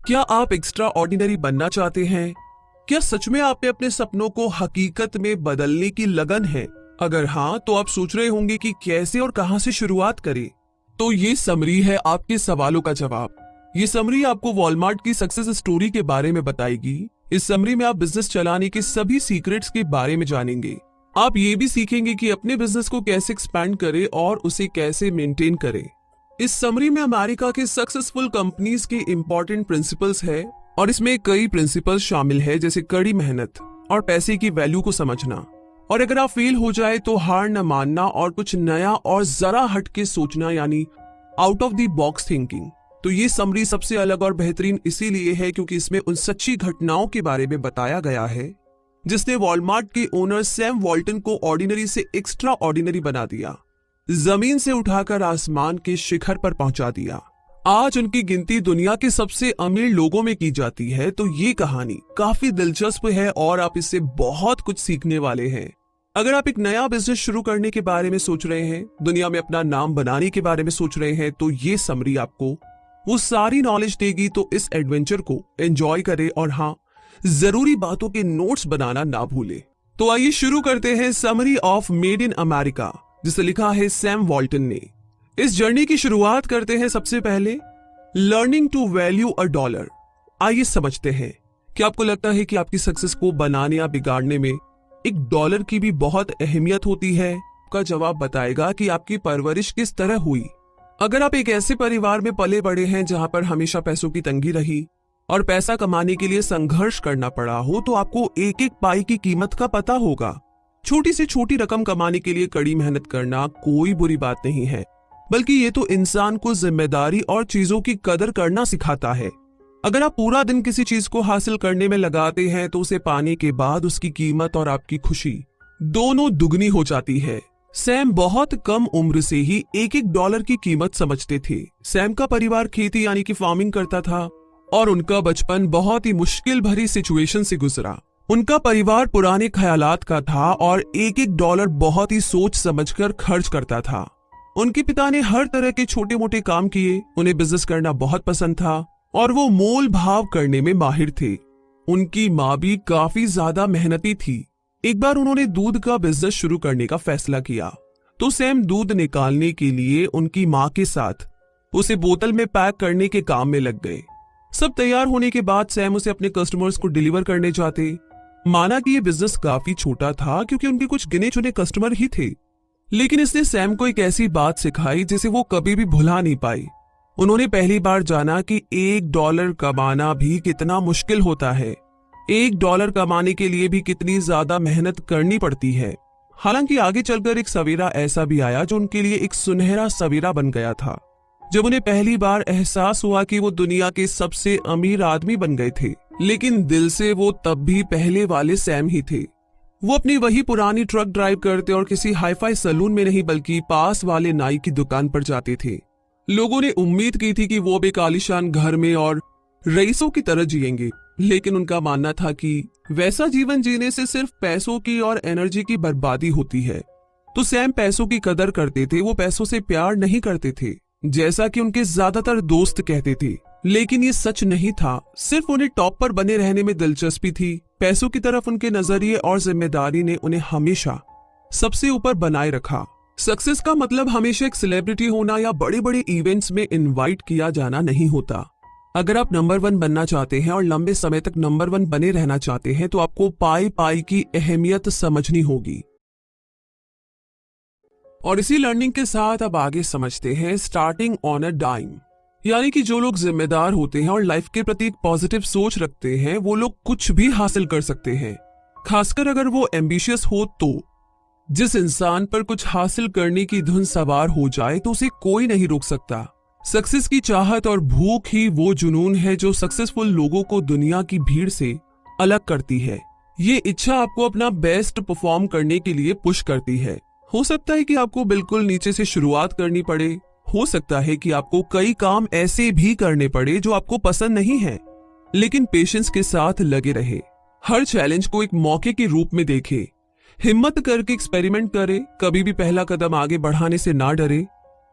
क्या आप extra ordinary बनना चाहते हैं? क्या सच में आप में अपने सपनों को हकीकत में बदलने की लगन है? अगर हाँ, तो आप सोच रहे होंगे कि कैसे और कहां से शुरुआत करें। तो ये समरी है आपके सवालों का जवाब। ये समरी आपको वॉलमार्ट की सक्सेस स्टोरी के बारे में बताएगी। इस समरी में आप बिजनेस चलाने के सभी सीक्रेट्स के बारे में जानेंगे। आप ये भी सीखेंगे कि अपने बिजनेस को कैसे एक्सपैंड करें और उसे कैसे मेंटेन करें। इस समरी में अमेरिका के सक्सेसफुल कंपनीज के इंपॉर्टेंट प्रिंसिपल्स है और इसमें कई प्रिंसिपल्स शामिल है, जैसे कड़ी मेहनत और पैसे की वैल्यू को समझना। और अगर आप फेल हो जाए तो हार न मानना और कुछ नया और जरा हट के सोचना, यानी out of the box thinking. तो ये समरी सबसे अलग और बेहतरीन इसीलिए है क्योंकि इसमें उन सच्ची घटनाओं के बारे में बताया गया है जिसने वॉलमार्ट के ओनर सैम वॉल्टन को ऑर्डिनरी से एक्स्ट्रा ऑर्डिनरी बना दिया, जमीन से उठाकर आसमान के शिखर पर पहुंचा दिया। आज उनकी गिनती दुनिया के सबसे अमीर लोगों में की जाती है। तो ये कहानी काफी दिलचस्प है और आप इससे बहुत कुछ सीखने वाले हैं। अगर आप एक नया बिजनेस शुरू करने के बारे में सोच रहे हैं, दुनिया में अपना नाम बनाने के बारे में सोच रहे हैं, तो ये समरी आपको वो सारी नॉलेज देगी। तो इस एडवेंचर को एंजॉय करें और हाँ, जरूरी बातों के नोट्स बनाना ना भूले। तो आइए शुरू करते हैं summary of made in America, जिसे लिखा है सैम वॉल्टन ने। इस जर्नी की शुरुआत करते हैं सबसे पहले learning to value a dollar. आइए समझते हैं कि आपको लगता है कि आपकी सक्सेस को बनाने या बिगाड़ने में एक डॉलर की भी बहुत अहमियत होती है। का जवाब बताएगा कि आपकी परवरिश किस तरह हुई। अगर आप एक ऐसे परिवार में पले बड़े हैं जहां पर हमेशा पैसों की तंगी रही और पैसा कमाने के लिए संघर्ष करना पड़ा हो, तो आपको एक एक पाई की कीमत का पता होगा। छोटी से छोटी रकम कमाने के लिए कड़ी मेहनत करना कोई बुरी बात नहीं है, बल्कि ये तो इंसान को जिम्मेदारी और चीजों की कदर करना सिखाता है। अगर आप पूरा दिन किसी चीज को हासिल करने में लगाते हैं तो उसे पाने के बाद उसकी कीमत और आपकी खुशी दोनों दुगनी हो जाती है। सैम बहुत कम उम्र से ही एक एक डॉलर की कीमत समझते थे। सैम का परिवार खेती यानी कि फार्मिंग करता था और उनका बचपन बहुत ही मुश्किल भरी सिचुएशन से गुजरा। उनका परिवार पुराने ख्यालात का था और एक एक डॉलर बहुत ही सोच समझकर खर्च करता था। उनके पिता ने हर तरह के छोटे मोटे काम किए। उन्हें बिजनेस करना बहुत पसंद था और वो मोल भाव करने में माहिर थे। उनकी माँ भी काफी ज्यादा मेहनती थी। एक बार उन्होंने दूध का बिजनेस शुरू करने का फैसला किया, तो सैम दूध निकालने के लिए उनकी माँ के साथ उसे बोतल में पैक करने के काम में लग गए। सब तैयार होने के बाद सैम उसे अपने कस्टमर्स को डिलीवर करने जाते। माना कि ये बिजनेस काफी छोटा था क्योंकि उनके कुछ गिने चुने कस्टमर ही थे, लेकिन इसने सैम को एक ऐसी बात सिखाई जिसे वो कभी भी भुला नहीं पाई। उन्होंने पहली बार जाना कि एक डॉलर कमाना भी कितना मुश्किल होता है। एक डॉलर कमाने के लिए भी कितनी ज्यादा मेहनत करनी पड़ती है। हालांकि आगे चलकर एक सवेरा ऐसा भी आया जो उनके लिए एक सुनहरा सवेरा बन गया था, जब उन्हें पहली बार एहसास हुआ कि वो दुनिया के सबसे अमीर आदमी बन गए थे। लेकिन दिल से वो तब भी पहले वाले सैम ही थे। वो अपनी वही पुरानी ट्रक ड्राइव करते और किसी हाईफाई सैलून में नहीं बल्कि पास वाले नाई की दुकान पर जाते थे। लोगों ने उम्मीद की थी कि वो भी आलीशान घर में और रईसों की तरह जिएंगे, लेकिन उनका मानना था कि वैसा जीवन जीने से सिर्फ पैसों की और एनर्जी की बर्बादी होती है। तो सैम पैसों की कदर करते थे, वो पैसों से प्यार नहीं करते थे, जैसा कि उनके ज्यादातर दोस्त कहते थे। लेकिन ये सच नहीं था। सिर्फ उन्हें टॉप पर बने रहने में दिलचस्पी थी। पैसों की तरफ उनके नजरिए और जिम्मेदारी ने उन्हें हमेशा सबसे ऊपर बनाए रखा। सक्सेस का मतलब हमेशा एक सेलिब्रिटी होना या बड़े बड़े इवेंट्स में इनवाइट किया जाना नहीं होता। अगर आप नंबर 1 बनना चाहते हैं और लंबे समय तक नंबर 1 बने रहना चाहते हैं, तो आपको पाई पाई की अहमियत समझनी होगी। और इसी लर्निंग के साथ अब आगे समझते हैं स्टार्टिंग ऑन अ डाइम, यानी कि जो लोग जिम्मेदार होते हैं और लाइफ के प्रति एक पॉजिटिव सोच रखते हैं, वो लोग कुछ भी हासिल कर सकते हैं, खासकर अगर वो एम्बिशियस हो तो। जिस इंसान पर कुछ हासिल करने की धुन सवार हो जाए तो उसे कोई नहीं रोक सकता। सक्सेस की चाहत और भूख ही वो जुनून है जो सक्सेसफुल लोगों को दुनिया की भीड़ से अलग करती है। ये इच्छा आपको अपना बेस्ट परफॉर्म करने के लिए पुश करती है। हो सकता है कि आपको बिल्कुल नीचे से शुरुआत करनी पड़े, हो सकता है कि आपको कई काम ऐसे भी करने पड़े जो आपको पसंद नहीं है, लेकिन पेशेंस के साथ लगे रहे। हर चैलेंज को एक मौके के रूप में देखे, हिम्मत करके एक्सपेरिमेंट करे, कभी भी पहला कदम आगे बढ़ाने से ना डरे।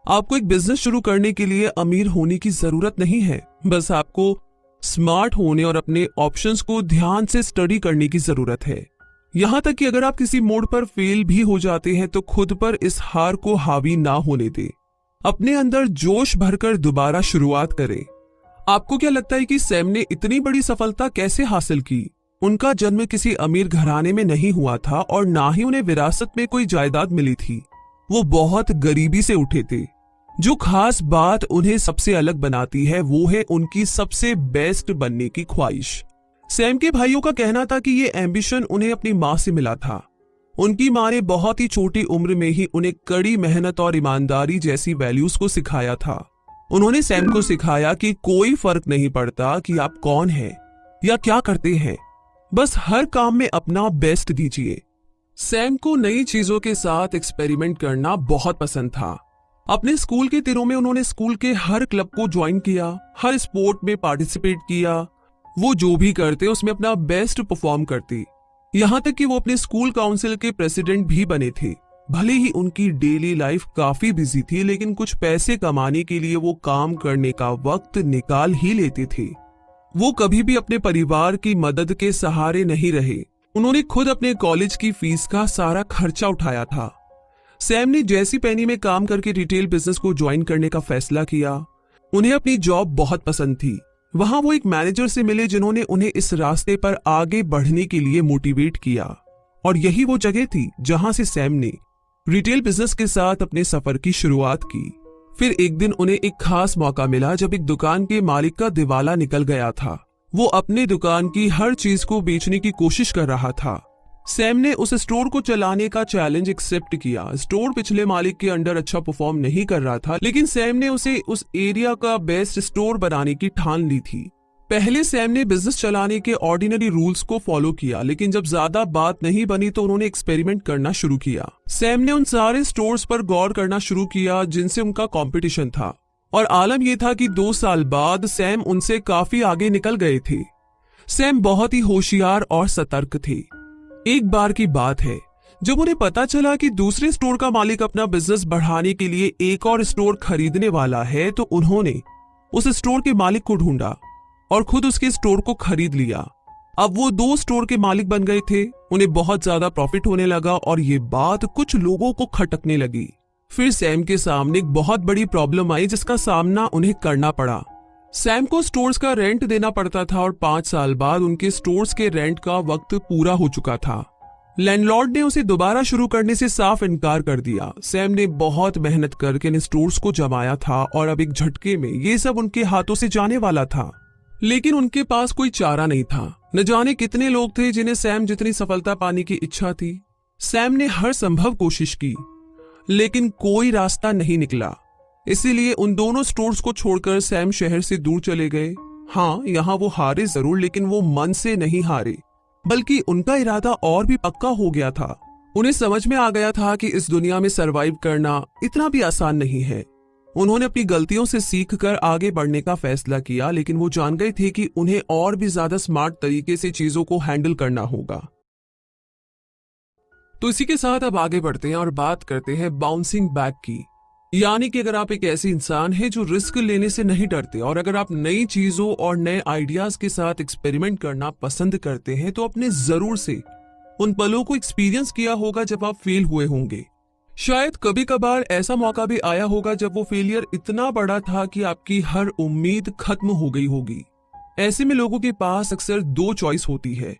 आपको एक बिजनेस शुरू करने के लिए अमीर होने की जरूरत नहीं है, बस आपको स्मार्ट होने और अपने ऑप्शंस को ध्यान से स्टडी करने की जरूरत है। यहाँ तक कि अगर आप किसी मोड़ पर फेल भी हो जाते हैं तो खुद पर इस हार को हावी ना होने दें। अपने अंदर जोश भरकर दोबारा शुरुआत करें। आपको क्या लगता है कि सैम ने इतनी बड़ी सफलता कैसे हासिल की? उनका जन्म किसी अमीर घराने में नहीं हुआ था और ना ही उन्हें विरासत में कोई जायदाद मिली थी। वो बहुत गरीबी से उठे थे। जो खास बात उन्हें सबसे अलग बनाती है वो है उनकी सबसे बेस्ट बनने की ख्वाहिश। सैम के भाइयों का कहना था कि ये एम्बिशन उन्हें अपनी माँ से मिला था। उनकी माँ ने बहुत ही छोटी उम्र में ही उन्हें कड़ी मेहनत और ईमानदारी जैसी वैल्यूज को सिखाया था। उन्होंने सैम को सिखाया कि कोई फर्क नहीं पड़ता कि आप कौन हैं या क्या करते हैं, बस हर काम में अपना बेस्ट दीजिए। सैम को नई चीजों के साथ एक्सपेरिमेंट करना बहुत पसंद था। अपने स्कूल के दिनों में उन्होंने स्कूल के हर क्लब को ज्वाइन किया, हर स्पोर्ट में पार्टिसिपेट किया। वो जो भी करते उसमें अपना बेस्ट परफॉर्म करती। यहाँ तक कि वो अपने स्कूल काउंसिल के प्रेसिडेंट भी बने थे। भले ही उनकी डेली लाइफ काफी बिजी थी, लेकिन कुछ पैसे कमाने के लिए वो काम करने का वक्त निकाल ही लेते थे। वो कभी भी अपने परिवार की मदद के सहारे नहीं रहे। उन्होंने खुद अपने कॉलेज की फीस का सारा खर्चा उठाया था। सैम ने जैसी पेनी में काम करके रिटेल बिजनेस को ज्वाइन करने का फैसला किया। उन्हें अपनी जॉब बहुत पसंद थी। वहां वो एक मैनेजर से मिले जिन्होंने उन्हें इस रास्ते पर आगे बढ़ने के लिए मोटिवेट किया। और यही वो जगह थी जहां से सैम ने रिटेल बिजनेस के साथ अपने सफर की शुरुआत की। फिर एक दिन उन्हें एक खास मौका मिला जब एक दुकान के मालिक का दिवाला निकल गया था। वो अपने दुकान की हर चीज को बेचने की कोशिश कर रहा था। सैम ने उस स्टोर को चलाने का चैलेंज एक्सेप्ट किया। स्टोर पिछले मालिक के अंडर अच्छा परफॉर्म नहीं कर रहा था, लेकिन सैम ने उसे उस एरिया का बेस्ट स्टोर बनाने की ठान ली थी। पहले सैम ने बिजनेस चलाने के ऑर्डिनरी रूल्स को फॉलो किया, लेकिन जब ज्यादा बात नहीं बनी तो उन्होंने एक्सपेरिमेंट करना शुरू किया। सैम ने उन सारे स्टोर्स पर गौर करना शुरू किया जिनसे उनका कंपटीशन था, और आलम यह था कि 2 साल बाद सैम उनसे काफी आगे निकल गए थे। सैम बहुत ही होशियार और सतर्क थे। एक बार की बात है जब उन्हें पता चला कि दूसरे स्टोर का मालिक अपना बिजनेस बढ़ाने के लिए एक और स्टोर खरीदने वाला है, तो उन्होंने उस स्टोर के मालिक को ढूंढा और खुद उसके स्टोर को खरीद लिया। अब वो 2 स्टोर के मालिक बन गए थे। उन्हें बहुत ज्यादा प्रॉफिट होने लगा और ये बात कुछ लोगों को खटकने लगी। फिर सैम के सामने एक बहुत बड़ी प्रॉब्लम आई जिसका सामना उन्हें करना पड़ा। सैम को स्टोर्स का रेंट देना पड़ता था और 5 साल बाद उनके स्टोर्स के रेंट का वक्त पूरा हो चुका था। लैंडलॉर्ड ने उसे दोबारा शुरू करने से साफ इनकार कर दिया। सैम ने बहुत मेहनत करके इन स्टोर्स को जमाया था और अब एक झटके में ये सब उनके हाथों से जाने वाला था। लेकिन उनके पास कोई चारा नहीं था। न जाने कितने लोग थे जिन्हें सैम जितनी सफलता पाने की इच्छा थी। सैम ने हर संभव कोशिश की, लेकिन कोई रास्ता नहीं निकला। इसीलिए उन दोनों स्टोर्स को छोड़कर सैम शहर से दूर चले गए। हाँ, यहाँ वो हारे जरूर, लेकिन वो मन से नहीं हारे, बल्कि उनका इरादा और भी पक्का हो गया था। उन्हें समझ में आ गया था कि इस दुनिया में सरवाइव करना इतना भी आसान नहीं है। उन्होंने अपनी गलतियों से सीखकर आगे बढ़ने का फैसला किया, लेकिन वो जान गए थे कि उन्हें और भी ज्यादा स्मार्ट तरीके से चीजों को हैंडल करना होगा। तो इसी के साथ अब आगे बढ़ते हैं और बात करते हैं बाउंसिंग बैक की। यानी कि अगर आप एक ऐसे इंसान हैं जो रिस्क लेने से नहीं डरते और अगर आप नई चीजों और नए आइडियाज के साथ एक्सपेरिमेंट करना पसंद करते हैं, तो आपने जरूर से उन पलों को एक्सपीरियंस किया होगा जब आप फेल हुए होंगे। शायद कभी कभार ऐसा मौका भी आया होगा जब वो फेलियर इतना बड़ा था कि आपकी हर उम्मीद खत्म हो गई होगी। ऐसे में लोगों के पास अक्सर 2 चॉइस होती है,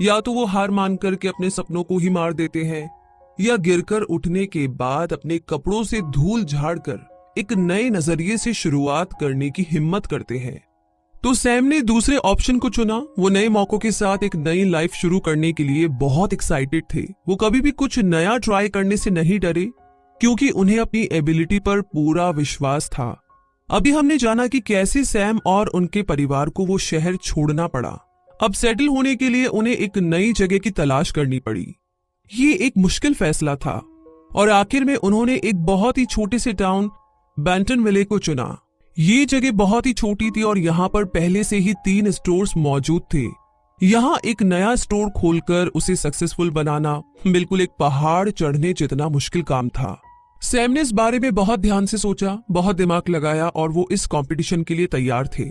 या तो वो हार मान करके अपने सपनों को ही मार देते हैं, या गिरकर उठने के बाद अपने कपड़ों से धूल झाड़कर एक नए नजरिए से शुरुआत करने की हिम्मत करते हैं। तो सैम ने दूसरे ऑप्शन को चुना। वो नए मौकों के साथ एक नई लाइफ शुरू करने के लिए बहुत एक्साइटेड थे। वो कभी भी कुछ नया ट्राई करने से नहीं डरे, क्योंकि उन्हें अपनी एबिलिटी पर पूरा विश्वास था। अभी हमने जाना कि कैसे सैम और उनके परिवार को वो शहर छोड़ना पड़ा। अब सेटल होने के लिए उन्हें एक नई जगह की तलाश करनी पड़ी। ये एक मुश्किल फैसला था और आखिर में उन्होंने एक बहुत ही छोटे से टाउन बेंटनविले को चुना। ये जगह बहुत ही छोटी थी और यहाँ पर पहले से ही 3 स्टोर्स मौजूद थे। यहाँ एक नया स्टोर खोलकर उसे सक्सेसफुल बनाना बिल्कुल एक पहाड़ चढ़ने जितना मुश्किल काम था। सैम ने इस बारे में बहुत ध्यान से सोचा, बहुत दिमाग लगाया और वो इस कंपटीशन के लिए तैयार थे।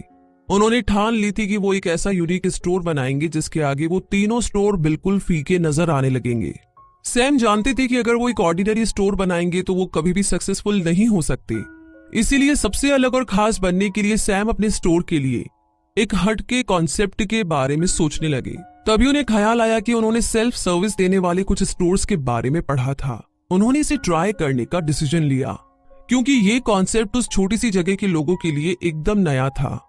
उन्होंने ठान ली थी कि वो एक ऐसा यूनिक स्टोर बनाएंगे जिसके आगे वो तीनों स्टोर बिल्कुल फीके नजर आने लगेंगे। सैम जानते थे कि अगर वो एक ऑर्डिनरी स्टोर बनाएंगे तो वो कभी भी सक्सेसफुल नहीं हो सकते। इसीलिए सबसे अलग और खास बनने के लिए सैम अपने स्टोर के लिए एक हटके कॉन्सेप्ट के बारे में सोचने लगे। तभी उन्हें ख्याल आया कि उन्होंने सेल्फ सर्विस देने वाले कुछ स्टोर्स के बारे में पढ़ा था। उन्होंने इसे ट्राई करने का डिसीजन लिया क्योंकि ये कॉन्सेप्ट उस छोटी सी जगह के लोगों के लिए एकदम नया था।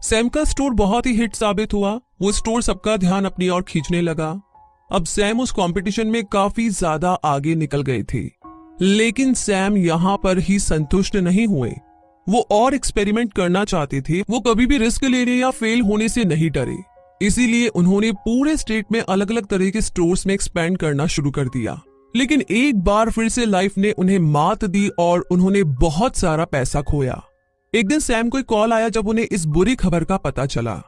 सैम का स्टोर बहुत ही हिट साबित हुआ। वो स्टोर सबका ध्यान अपनी ओर खींचने लगा। अब सैम उस कंपटीशन में काफी ज्यादा आगे निकल गए थे, लेकिन सैम यहाँ पर ही संतुष्ट नहीं हुए। वो और एक्सपेरिमेंट करना चाहते थे। वो कभी भी रिस्क लेने या फेल होने से नहीं डरे। इसीलिए उन्होंने पूरे स्टेट में अलग अलग तरह के स्टोर्स में एक्सपेंड करना शुरू कर दिया। लेकिन एक बार फिर से लाइफ ने उन्हें मात दी और उन्होंने बहुत सारा पैसा खोया। एक दिन सैम को एक कॉल आया जब उन्हें इस बुरी खबर का पता चला।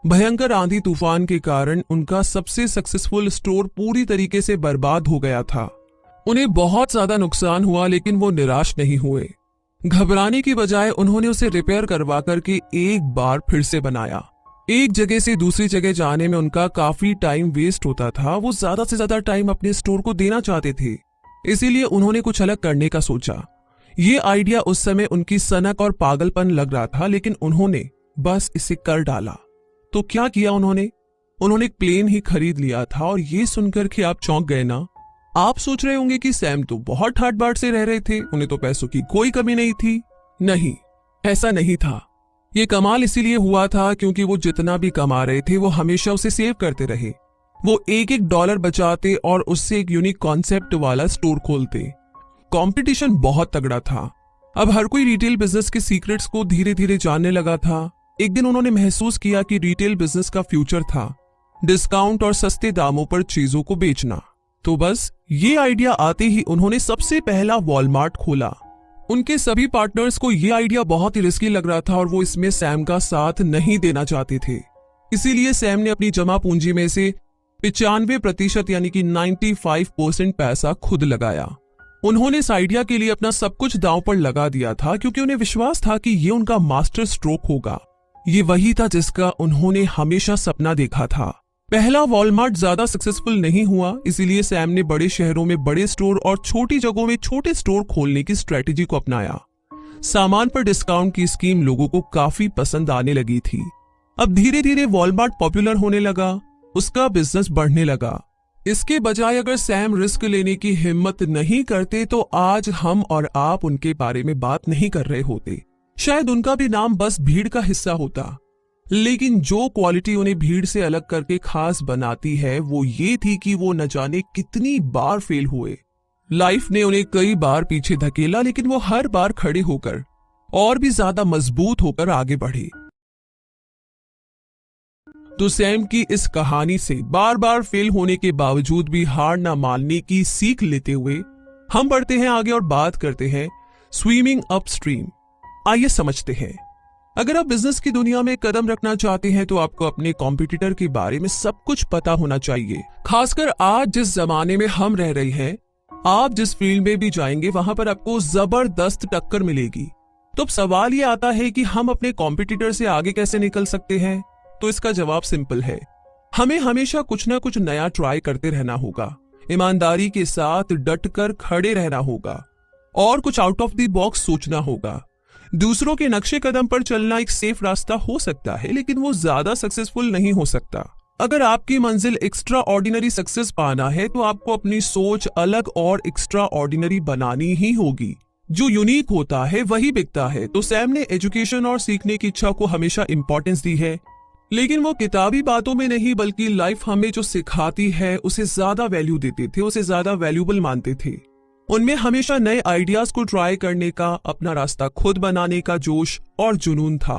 भयंकर आंधी तूफान के कारण उनका सबसे सक्सेसफुल स्टोर पूरी तरीके से बर्बाद हो गया था। उन्हें बहुत ज्यादा नुकसान हुआ, लेकिन वो निराश नहीं हुए। घबराने की बजाय उन्होंने उसे रिपेयर करवा करके एक बार फिर से बनाया। एक जगह से दूसरी जगह जाने में उनका काफी टाइम वेस्ट होता था। वो ज्यादा से ज्यादा टाइम अपने स्टोर को देना चाहते थे, इसीलिए उन्होंने कुछ अलग करने का सोचा। ये आइडिया उस समय उनकी सनक और पागलपन लग रहा था, लेकिन उन्होंने बस इसे कर डाला। तो क्या किया उन्होंने एक प्लेन ही खरीद लिया था। और ये सुनकर के आप चौंक गए ना। आप सोच रहे होंगे कि सैम तो बहुत ठाट बाट से रह रहे थे, उन्हें तो पैसों की कोई कमी नहीं थी। नहीं, ऐसा नहीं था। ये कमाल इसीलिए हुआ था क्योंकि वो जितना भी कमा रहे थे वो हमेशा उसे सेव करते रहे। वो एक एक डॉलर बचाते और उससे एक यूनिक कॉन्सेप्ट वाला स्टोर खोलते। कंपटीशन बहुत तगड़ा था। अब हर कोई रिटेल बिजनेस के सीक्रेट्स को धीरे धीरे जानने लगा था। एक दिन उन्होंने महसूस किया कि रिटेल बिजनेस का फ्यूचर था डिस्काउंट और सस्ते दामों पर चीजों को बेचना। तो बस ये आइडिया आते ही उन्होंने सबसे पहला वॉलमार्ट खोला। उनके सभी पार्टनर्स को ये आइडिया बहुत ही रिस्की लग रहा था और वो इसमें सैम का साथ नहीं देना चाहते थे। इसीलिए सैम ने अपनी जमा पूंजी में से 95% यानी कि 95% पैसा खुद लगाया। उन्होंने इस आइडिया के लिए अपना सब कुछ दांव पर लगा दिया था क्योंकि उन्हें विश्वास था कि ये उनका मास्टर स्ट्रोक होगा। ये वही था जिसका उन्होंने हमेशा सपना देखा था। पहला वॉलमार्ट ज्यादा सक्सेसफुल नहीं हुआ, इसीलिए सैम ने बड़े शहरों में बड़े स्टोर और छोटी जगहों में छोटे स्टोर खोलने की स्ट्रेटेजी को अपनाया। सामान पर डिस्काउंट की स्कीम लोगों को काफी पसंद आने लगी थी। अब धीरे धीरे वॉलमार्ट पॉपुलर होने लगा, उसका बिजनेस बढ़ने लगा। इसके बजाय अगर सैम रिस्क लेने की हिम्मत नहीं करते तो आज हम और आप उनके बारे में बात नहीं कर रहे होते। शायद उनका भी नाम बस भीड़ का हिस्सा होता। लेकिन जो क्वालिटी उन्हें भीड़ से अलग करके खास बनाती है वो ये थी कि वो न जाने कितनी बार फेल हुए। लाइफ ने उन्हें कई बार पीछे धकेला, लेकिन वो हर बार खड़े होकर और भी ज्यादा मजबूत होकर आगे बढ़े। तो सैम की इस कहानी से बार बार फेल होने के बावजूद भी हार न मानने की सीख लेते हुए हम बढ़ते हैं आगे और बात करते हैं स्विमिंग अपस्ट्रीम। आइए समझते हैं। अगर आप बिजनेस की दुनिया में कदम रखना चाहते हैं तो आपको अपने कॉम्पिटिटर के बारे में सब कुछ पता होना चाहिए। खासकर आज जिस जमाने में हम रह रहे हैं, आप जिस फील्ड में भी जाएंगे वहां पर आपको जबरदस्त टक्कर मिलेगी। तो अब सवाल ये आता है कि हम अपने कॉम्पिटिटर से आगे कैसे निकल सकते हैं। तो इसका जवाब सिंपल है, हमें हमेशा कुछ ना कुछ नया ट्राई करते रहना होगा, ईमानदारी के साथ डटकर खड़े रहना होगा और कुछ आउट ऑफ द बॉक्स सोचना होगा। दूसरों के नक्शे कदम पर चलना एक सेफ रास्ता हो सकता है, लेकिन वो ज्यादा सक्सेसफुल नहीं हो सकता। अगर आपकी मंजिल एक्स्ट्रा ऑर्डिनरी सक्सेस पाना है तो आपको अपनी सोच अलग और एक्स्ट्रा ऑर्डिनरी बनानी ही होगी। जो यूनिक होता है वही बिकता है। तो सैम ने एजुकेशन और सीखने की इच्छा को हमेशा इंपॉर्टेंस दी है, लेकिन वो किताबी बातों में नहीं बल्कि लाइफ हमें जो सिखाती है उसे ज्यादा वैल्यू देते थे, उसे ज्यादा वैल्यूबल मानते थे। उनमें हमेशा नए आइडियाज को ट्राई करने का, अपना रास्ता खुद बनाने का जोश और जुनून था।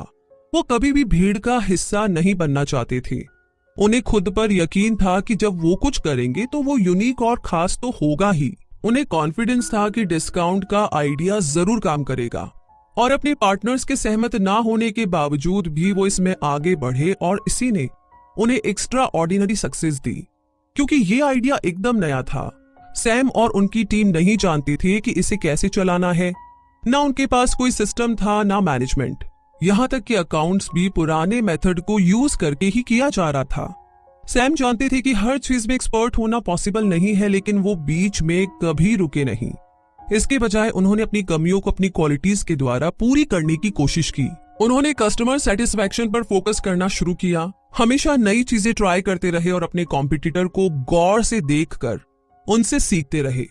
वो कभी भी भीड़ का हिस्सा नहीं बनना चाहते थे। उन्हें खुद पर यकीन था कि जब वो कुछ करेंगे तो वो यूनिक और खास तो होगा ही। उन्हें कॉन्फिडेंस था कि डिस्काउंट का आइडिया जरूर काम करेगा और अपने पार्टनर्स के सहमत ना होने के बावजूद भी वो इसमें आगे बढ़े और इसी ने उन्हें एक्स्ट्रा ऑर्डिनरी सक्सेस दी, क्योंकि ये आइडिया एकदम नया था। सैम और उनकी टीम नहीं जानती थी कि इसे कैसे चलाना है। ना उनके पास कोई सिस्टम था, ना मैनेजमेंट। यहाँ तक कि अकाउंट्स भी पुराने मेथड को यूज करके ही किया जा रहा था। सैम जानते थे कि हर चीज में एक्सपर्ट होना पॉसिबल नहीं है, लेकिन वो बीच में कभी रुके नहीं। इसके बजाय उन्होंने अपनी कमियों को अपनी क्वालिटीज के द्वारा पूरी करने की कोशिश की। उन्होंने कस्टमर सेटिस्फैक्शन पर फोकस करना शुरू किया, हमेशा नई चीजें ट्राई करते रहे और अपने कॉम्पिटिटर को गौर से देखकर उनसे सीखते रहे।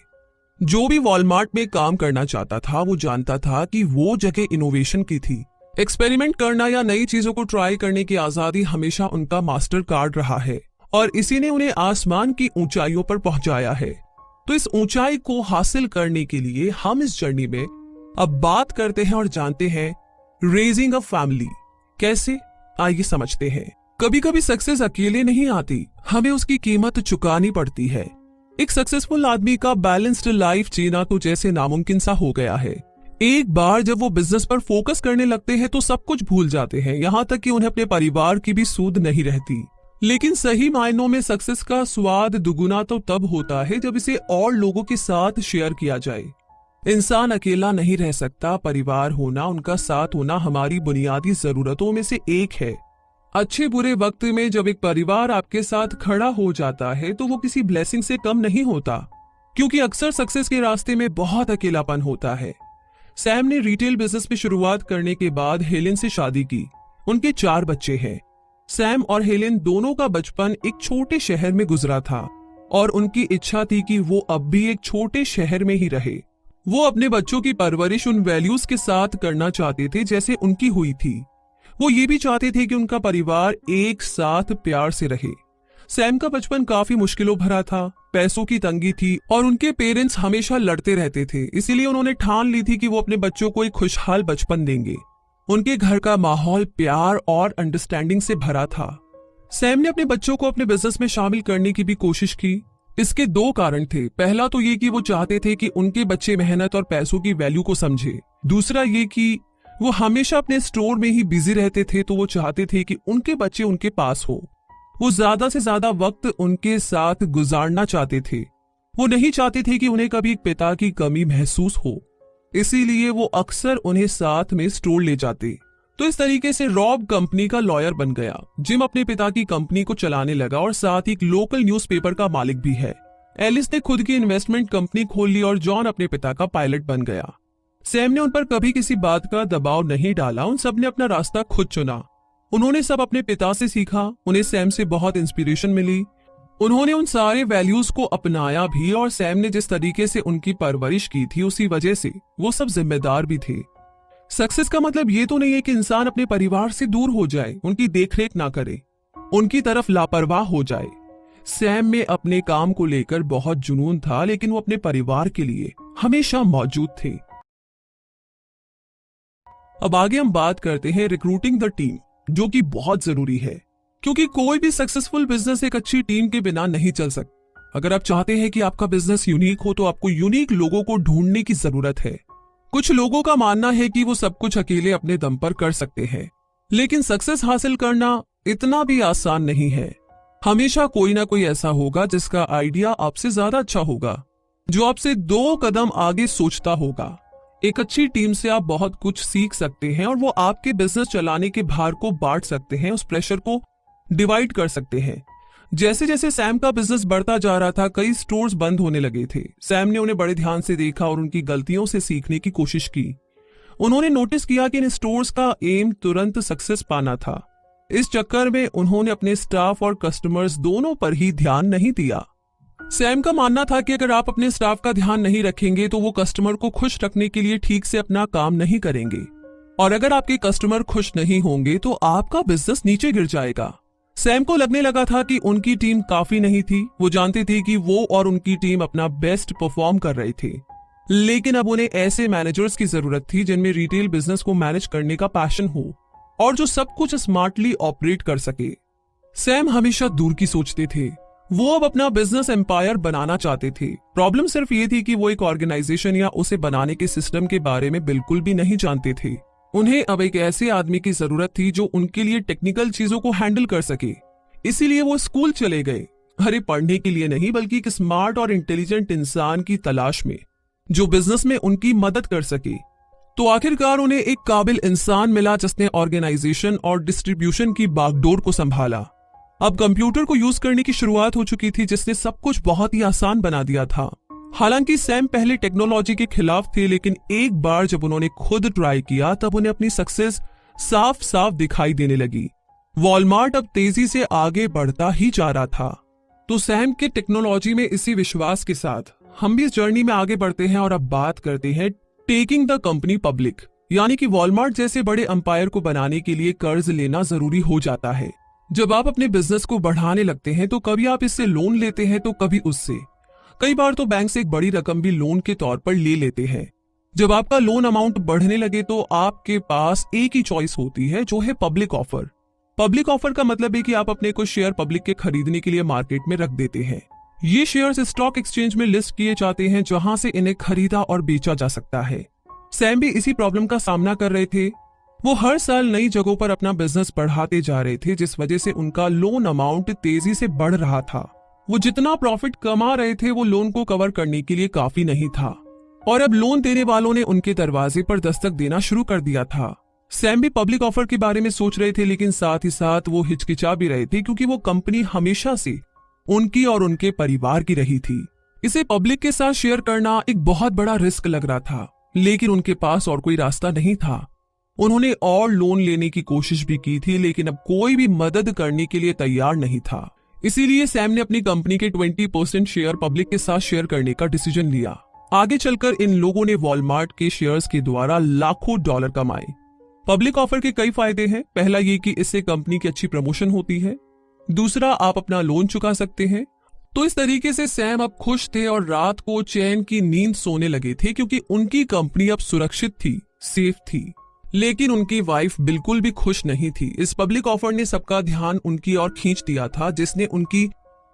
जो भी वॉलमार्ट में काम करना चाहता था वो जानता था कि वो जगह इनोवेशन की थी। एक्सपेरिमेंट करना या नई चीजों को ट्राई करने की आजादी हमेशा उनका मास्टर कार्ड रहा है और इसी ने उन्हें आसमान की ऊंचाइयों पर पहुंचाया है। तो इस ऊंचाई को हासिल करने के लिए हम इस जर्नी में अब बात करते हैं और जानते हैं रेजिंग अ फैमिली कैसे, आइए समझते हैं। कभी कभी सक्सेस अकेले नहीं आती, हमें उसकी कीमत चुकानी पड़ती है। एक सक्सेसफुल आदमी का बैलेंस्ड लाइफ जीना तो जैसे नामुमकिन सा हो गया है। एक बार जब वो बिजनेस पर फोकस करने लगते हैं तो सब कुछ भूल जाते हैं, यहाँ तक कि उन्हें अपने परिवार की भी सूध नहीं रहती। लेकिन सही मायनों में सक्सेस का स्वाद दुगुना तो तब होता है जब इसे और लोगों के साथ शेयर किया जाए। इंसान अकेला नहीं रह सकता, परिवार होना, उनका साथ होना हमारी बुनियादी जरूरतों में से एक है। अच्छे बुरे वक्त में जब एक परिवार आपके साथ खड़ा हो जाता है तो वो किसी ब्लेसिंग से कम नहीं होता, क्योंकि अक्सर सक्सेस के रास्ते में बहुत अकेलापन होता है। सैम ने रिटेल बिजनेस में शुरुआत करने के बाद हेलेन से शादी की। उनके 4 बच्चे हैं। सैम और हेलेन दोनों का बचपन एक छोटे शहर में गुजरा था और उनकी इच्छा थी कि वो अब भी एक छोटे शहर में ही रहे। वो अपने बच्चों की परवरिश उन वैल्यूज के साथ करना चाहते थे जैसे उनकी हुई थी। वो ये भी चाहते थे कि उनका परिवार एक साथ प्यार से रहे। सैम का बचपन काफी मुश्किलों भरा था, पैसों की तंगी थी और उनके पेरेंट्स हमेशा लड़ते रहते थे। इसीलिए उन्होंने ठान ली थी कि वो अपने बच्चों को एक खुशहाल बचपन देंगे। उनके घर का माहौल प्यार और अंडरस्टैंडिंग से भरा था। सैम ने अपने बच्चों को अपने बिजनेस में शामिल करने की भी कोशिश की। इसके 2 कारण थे। पहला तो ये कि वो चाहते थे कि उनके बच्चे मेहनत और पैसों की वैल्यू को समझे। दूसरा ये कि वो हमेशा अपने स्टोर में ही बिजी रहते थे, तो वो चाहते थे कि उनके बच्चे उनके पास हो। वो ज्यादा से ज्यादा वक्त उनके साथ गुजारना चाहते थे। वो नहीं चाहते थे कि उन्हें कभी एक पिता की कमी महसूस हो, इसीलिए वो अक्सर उन्हें साथ में स्टोर ले जाते। तो इस तरीके से रॉब कंपनी का लॉयर बन गया। जिम अपने पिता की कंपनी को चलाने लगा और साथ ही एक लोकल न्यूज़पेपर का मालिक भी है। एलिस ने खुद की इन्वेस्टमेंट कंपनी खोल ली और जॉन अपने पिता का पायलट बन गया। सैम ने उन पर कभी किसी बात का दबाव नहीं डाला, उन सब ने अपना रास्ता खुद चुना। उन्होंने सब अपने पिता से सीखा, उन्हें सैम से बहुत इंस्पिरेशन मिली। उन्होंने उन सारे वैल्यूज को अपनाया भी और सैम ने जिस तरीके से उनकी परवरिश की थी उसी वजह से वो सब जिम्मेदार भी थे। सक्सेस का मतलब ये तो नहीं है कि इंसान अपने परिवार से दूर हो जाए, उनकी देखरेख ना करे, उनकी तरफ लापरवाह हो जाए। सैम में अपने काम को लेकर बहुत जुनून था, लेकिन वो अपने परिवार के लिए हमेशा मौजूद थे। अब आगे हम बात करते हैं रिक्रूटिंग द टीम, जो कि बहुत जरूरी है, क्योंकि कोई भी सक्सेसफुल बिजनेस एक अच्छी टीम के बिना नहीं चल सकता। अगर आप चाहते हैं कि आपका बिजनेस यूनिक हो तो आपको यूनिक लोगों को ढूंढने की जरूरत है। कुछ लोगों का मानना है कि वो सब कुछ अकेले अपने दम पर कर सकते हैं, लेकिन सक्सेस हासिल करना इतना भी आसान नहीं है। हमेशा कोई ना कोई ऐसा होगा जिसका आइडिया आपसे ज्यादा अच्छा होगा, जो आपसे 2 कदम आगे सोचता होगा। एक अच्छी टीम से आप बहुत कुछ सीख सकते हैं और वो आपके बिजनेस चलाने के भार को बांट सकते हैं, उस प्रेशर को डिवाइड कर सकते हैं। जैसे जैसे सैम का बिजनेस बढ़ता जा रहा था, कई स्टोर्स बंद होने लगे थे। सैम ने उन्हें बड़े ध्यान से देखा और उनकी गलतियों से सीखने की कोशिश की। उन्होंने नोटिस किया कि इन स्टोर्स का एम तुरंत सक्सेस पाना था। इस चक्कर में उन्होंने अपने स्टाफ और कस्टमर्स दोनों पर ही ध्यान नहीं दिया। सैम का मानना था कि अगर आप अपने स्टाफ का ध्यान नहीं रखेंगे तो वो कस्टमर को खुश रखने के लिए ठीक से अपना काम नहीं करेंगे, और अगर आपके कस्टमर खुश नहीं होंगे तो आपका बिजनेस नीचे गिर जाएगा। सैम को लगने लगा था कि उनकी टीम काफी नहीं थी। वो जानते थे कि वो और उनकी टीम अपना बेस्ट परफॉर्म कर रहे थे, लेकिन अब उन्हें ऐसे मैनेजर्स की जरूरत थी जिनमें रिटेल बिजनेस को मैनेज करने का पैशन हो और जो सब कुछ स्मार्टली ऑपरेट कर सके। सैम हमेशा दूर की सोचते थे। वो अब अपना बिजनेस एम्पायर बनाना चाहते थे। प्रॉब्लम सिर्फ ये थी कि वो एक ऑर्गेनाइजेशन या उसे बनाने के सिस्टम के बारे में बिल्कुल भी नहीं जानते थे। उन्हें अब एक ऐसे आदमी की जरूरत थी जो उनके लिए टेक्निकल चीजों को हैंडल कर सके। इसीलिए वो स्कूल चले गए। अरे पढ़ने के लिए नहीं, बल्कि एक स्मार्ट और इंटेलिजेंट इंसान की तलाश में जो बिजनेस में उनकी मदद कर सके। तो आखिरकार उन्हें एक काबिल इंसान मिला जिसने ऑर्गेनाइजेशन और डिस्ट्रीब्यूशन की बागडोर को संभाला। अब कंप्यूटर को यूज करने की शुरुआत हो चुकी थी जिसने सब कुछ बहुत ही आसान बना दिया था। हालांकि सैम पहले टेक्नोलॉजी के खिलाफ थे, लेकिन एक बार जब उन्होंने खुद ट्राई किया तब उन्हें अपनी सक्सेस साफ साफ दिखाई देने लगी। वॉलमार्ट अब तेजी से आगे बढ़ता ही जा रहा था। तो सैम के टेक्नोलॉजी में इसी विश्वास के साथ हम भी इस जर्नी में आगे बढ़ते हैं और अब बात करते हैं टेकिंग द कंपनी पब्लिक, यानी कि वॉलमार्ट जैसे बड़े अंपायर को बनाने के लिए कर्ज लेना जरूरी हो जाता है। जब आप अपने बिजनेस को बढ़ाने लगते हैं तो कभी आप इससे लोन लेते हैं तो कभी उससे, कई बार तो बैंक से एक बड़ी रकम भी लोन के तौर पर ले लेते हैं। जब आपका लोन अमाउंट बढ़ने लगे तो आपके पास एक ही चॉइस होती है, जो है पब्लिक ऑफर। पब्लिक ऑफर का मतलब है कि आप अपने कुछ शेयर पब्लिक के खरीदने के लिए मार्केट में रख देते हैं। ये शेयर्स स्टॉक एक्सचेंज में लिस्ट किए जाते हैं जहां से इन्हें खरीदा और बेचा जा सकता है। सैम भी इसी प्रॉब्लम का सामना कर रहे थे। वो हर साल नई जगहों पर अपना बिजनेस बढ़ाते जा रहे थे, जिस वजह से उनका लोन अमाउंट तेजी से बढ़ रहा था। वो जितना प्रॉफिट कमा रहे थे वो लोन को कवर करने के लिए काफी नहीं था, और अब लोन देने वालों ने उनके दरवाजे पर दस्तक देना शुरू कर दिया था। सैम भी पब्लिक ऑफर के बारे में सोच रहे थे, लेकिन साथ ही साथ वो हिचकिचा भी रहे थे क्योंकि वो कंपनी हमेशा से उनकी और उनके परिवार की रही थी। इसे पब्लिक के साथ शेयर करना एक बहुत बड़ा रिस्क लग रहा था, लेकिन उनके पास और कोई रास्ता नहीं था। उन्होंने और लोन लेने की कोशिश भी की थी, लेकिन अब कोई भी मदद करने के लिए तैयार नहीं था। इसीलिए सैम ने अपनी कंपनी के 20% शेयर पब्लिक के साथ शेयर करने का डिसीजन लिया। आगे चलकर इन लोगों ने वॉलमार्ट के शेयर्स के द्वारा लाखों डॉलर कमाए। पब्लिक ऑफर के कई फायदे हैं। पहला ये कि इससे कंपनी की अच्छी प्रमोशन होती है। दूसरा, आप अपना लोन चुका सकते हैं। तो इस तरीके से सैम अब खुश थे और रात को चैन की नींद सोने लगे थे, क्योंकि उनकी कंपनी अब सुरक्षित थी, सेफ थी। लेकिन उनकी वाइफ बिल्कुल भी खुश नहीं थी। इस पब्लिक ऑफर ने सबका ध्यान उनकी ओर खींच दिया था, जिसने उनकी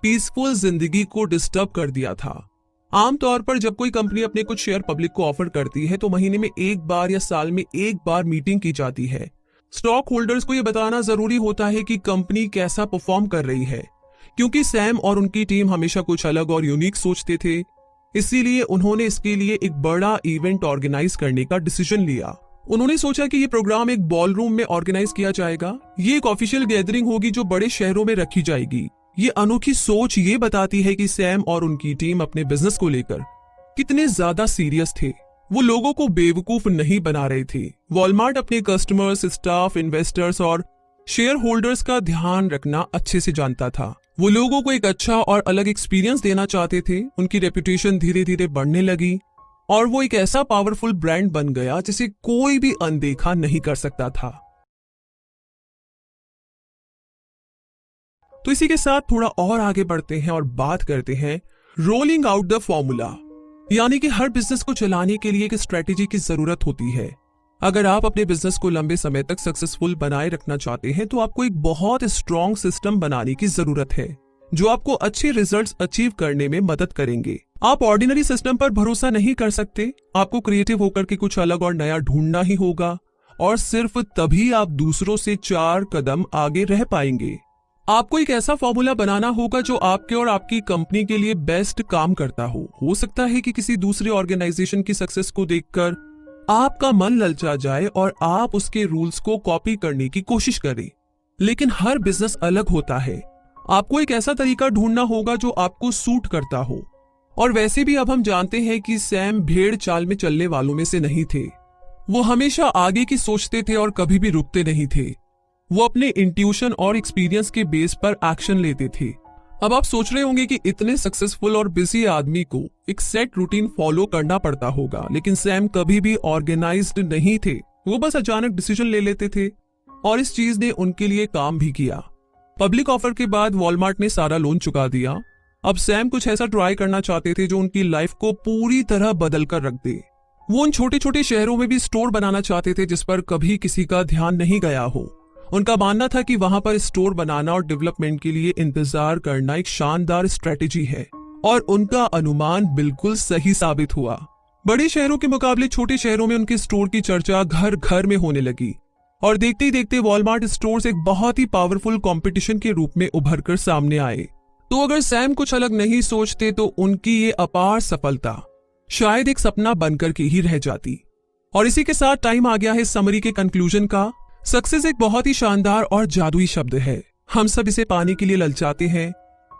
पीसफुल जिंदगी को डिस्टर्ब कर दिया था। आमतौर पर जब कोई कंपनी अपने कुछ शेयर पब्लिक को ऑफर करती है तो महीने में एक बार या साल में एक बार मीटिंग की जाती है। स्टॉक होल्डर्स को यह बताना जरूरी होता है कि कंपनी कैसा परफॉर्म कर रही है। क्योंकि सैम और उनकी टीम हमेशा कुछ अलग और यूनिक सोचते थे, इसीलिए उन्होंने इसके लिए एक बड़ा इवेंट ऑर्गेनाइज करने का डिसीजन लिया। उन्होंने सोचा कि ये प्रोग्राम एक बॉल रूम में ऑर्गेनाइज किया जाएगा। ये एक ऑफिशियल गैदरिंग होगी जो बड़े शहरों में रखी जाएगी। ये अनोखी सोच ये बताती है कि सैम और उनकी टीम अपने बिजनेस को लेकर कितने ज्यादा सीरियस थे। वो लोगों को बेवकूफ नहीं बना रहे थे। वॉलमार्ट अपने कस्टमर्स, स्टाफ, इन्वेस्टर्स और शेयर होल्डर्स का ध्यान रखना अच्छे से जानता था। वो लोगों को एक अच्छा और अलग एक्सपीरियंस देना चाहते थे। उनकी रेपुटेशन धीरे धीरे बढ़ने लगी और वो एक ऐसा पावरफुल ब्रांड बन गया जिसे कोई भी अनदेखा नहीं कर सकता था। तो इसी के साथ थोड़ा और आगे बढ़ते हैं और बात करते हैं रोलिंग आउट द फॉर्मूला, यानी कि हर बिजनेस को चलाने के लिए एक स्ट्रेटेजी की जरूरत होती है। अगर आप अपने बिजनेस को लंबे समय तक सक्सेसफुल बनाए रखना चाहते हैं तो आपको एक बहुत स्ट्रॉन्ग सिस्टम बनाने की जरूरत है, जो आपको अच्छे रिजल्ट्स अचीव करने में मदद करेंगे। आप ऑर्डिनरी सिस्टम पर भरोसा नहीं कर सकते। आपको क्रिएटिव होकर के कुछ अलग और नया ढूंढना ही होगा, और सिर्फ तभी आप दूसरों से 4 कदम आगे रह पाएंगे। आपको एक ऐसा फॉर्मूला बनाना होगा जो आपके और आपकी कंपनी के लिए बेस्ट काम करता हो सकता है कि किसी दूसरे ऑर्गेनाइजेशन की सक्सेस को देखकर आपका मन ललचा जाए और आप उसके रूल्स को कॉपी करने की कोशिश करें, लेकिन हर बिजनेस अलग होता है। आपको एक ऐसा तरीका ढूंढना होगा जो आपको सूट करता हो। और वैसे भी अब हम जानते हैं कि सैम भेड़ चाल में चलने वालों में से नहीं थे। वो हमेशा आगे की सोचते थे और कभी भी रुकते नहीं थे। वो अपने इंट्यूशन और एक्सपीरियंस के बेस पर एक्शन लेते थे। अब आप सोच रहे होंगे कि इतने सक्सेसफुल और बिजी आदमी को एक सेट रूटीन फॉलो करना पड़ता होगा, लेकिन सैम कभी भी ऑर्गेनाइज्ड नहीं थे। वो बस अचानक डिसीजन ले लेते थे और इस चीज ने उनके लिए काम भी किया। पब्लिक ऑफर के बाद वॉलमार्ट ने सारा लोन चुका दिया। अब सैम कुछ ऐसा ट्राई करना चाहते थे जो उनकी लाइफ को पूरी तरह बदल कर रख दे। वो उन छोटे छोटे शहरों में भी स्टोर बनाना चाहते थे जिस पर कभी किसी का ध्यान नहीं गया हो। उनका मानना था कि वहां पर स्टोर बनाना और डेवलपमेंट के लिए इंतजार करना एक शानदार स्ट्रेटेजी है, और उनका अनुमान बिल्कुल सही साबित हुआ। बड़े शहरों के मुकाबले छोटे शहरों में उनके स्टोर की चर्चा घर घर में होने लगी, और देखते ही देखते वॉलमार्ट स्टोर्स एक बहुत ही पावरफुल कंपटीशन के रूप में उभर कर सामने आए। तो अगर सैम कुछ अलग नहीं सोचते तो उनकी ये अपार सफलता शायद एक सपना बनकर के ही रह जाती। और इसी के साथ टाइम आ गया है समरी के कंक्लूजन का। सक्सेस एक बहुत ही शानदार और जादुई शब्द है। हम सब इसे पाने के लिए ललचाते हैं,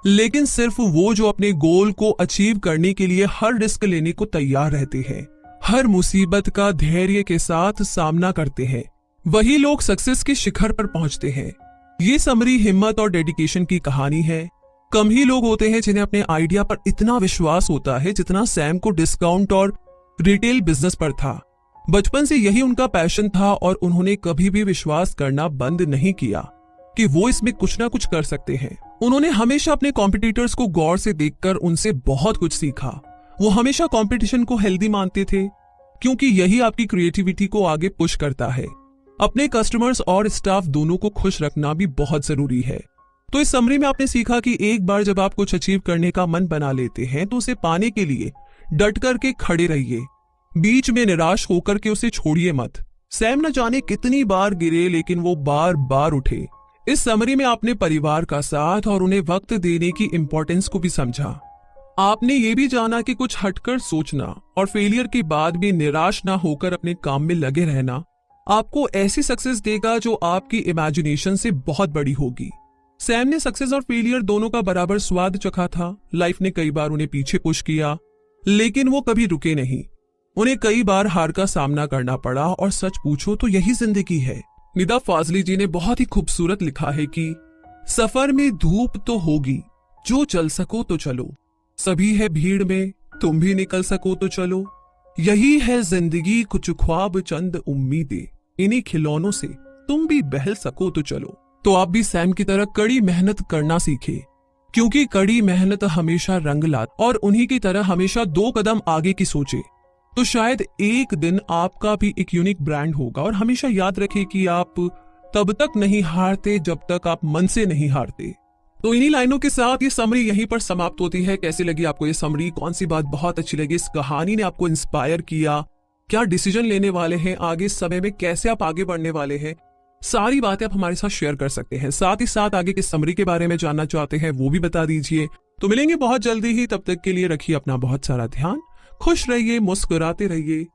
लेकिन सिर्फ वो जो अपने गोल को अचीव करने के लिए हर रिस्क लेने को तैयार रहते हैं, हर मुसीबत का धैर्य के साथ सामना करते हैं, वही लोग सक्सेस के शिखर पर पहुंचते हैं। ये समरी हिम्मत और डेडिकेशन की कहानी है। कम ही लोग होते हैं जिन्हें अपने आइडिया पर इतना विश्वास होता है जितना सैम को डिस्काउंट और रिटेल बिजनेस पर था। बचपन से यही उनका पैशन था और उन्होंने कभी भी विश्वास करना बंद नहीं किया कि वो इसमें कुछ ना कुछ कर सकते हैं। उन्होंने हमेशा अपने कॉम्पिटिटर्स को गौर से देखकर उनसे बहुत कुछ सीखा। वो हमेशा कंपटीशन को हेल्दी मानते थे, क्योंकि यही आपकी क्रिएटिविटी को आगे पुश करता है। अपने कस्टमर्स और स्टाफ दोनों को खुश रखना भी बहुत जरूरी है। तो इस समरी में आपने सीखा कि एक बार जब आप कुछ अचीव करने का मन बना लेते हैं तो उसे पाने के लिए डट करके खड़े रहिए, बीच में निराश होकर के उसे छोड़िए मत। सैम न जाने कितनी बार गिरे, लेकिन वो बार बार उठे। इस समरी में आपने परिवार का साथ और उन्हें वक्त देने की इंपॉर्टेंस को भी समझा। आपने ये भी जाना कि कुछ हटकर सोचना और फेलियर के बाद भी निराश ना होकर अपने काम में लगे रहना आपको ऐसी सक्सेस देगा जो आपकी इमेजिनेशन से बहुत बड़ी होगी। सैम ने सक्सेस और फेलियर दोनों का बराबर स्वाद चखा था। लाइफ ने कई बार उन्हें पीछे पुश किया, लेकिन वो कभी रुके नहीं। उन्हें कई बार हार का सामना करना पड़ा, और सच पूछो तो यही जिंदगी है। निदा फाजली जी ने बहुत ही खूबसूरत लिखा है कि सफर में धूप तो होगी, जो चल सको तो चलो, सभी है भीड़ में, तुम भी निकल सको तो चलो, यही है जिंदगी कुछ ख्वाब चंद उम्मीदें, इन्हीं खिलौनों से तुम भी बहल सको तो चलो। तो आप भी सैम की तरह कड़ी मेहनत करना सीखे, क्योंकि कड़ी मेहनत हमेशा रंग लाती, और उन्हीं की तरह हमेशा 2 कदम आगे की सोचे तो शायद एक दिन आपका भी एक यूनिक ब्रांड होगा। और हमेशा याद रखें कि आप तब तक नहीं हारते जब तक आप मन से नहीं हारते। तो इन्हीं लाइनों के साथ ये समरी यहीं पर समाप्त होती है। कैसी लगी आपको ये समरी? कौन सी बात बहुत अच्छी लगी? इस कहानी ने आपको इंस्पायर किया? क्या डिसीजन लेने वाले हैं आगे समय में? कैसे आप आगे बढ़ने वाले हैं? सारी बातें आप हमारे साथ शेयर कर सकते हैं। साथ ही साथ आगे की समरी के बारे में जानना चाहते हैं वो भी बता दीजिए। तो मिलेंगे बहुत जल्दी ही, तब तक के लिए रखिए अपना बहुत सारा ध्यान। खुश रहिए, मुस्कुराते रहिए।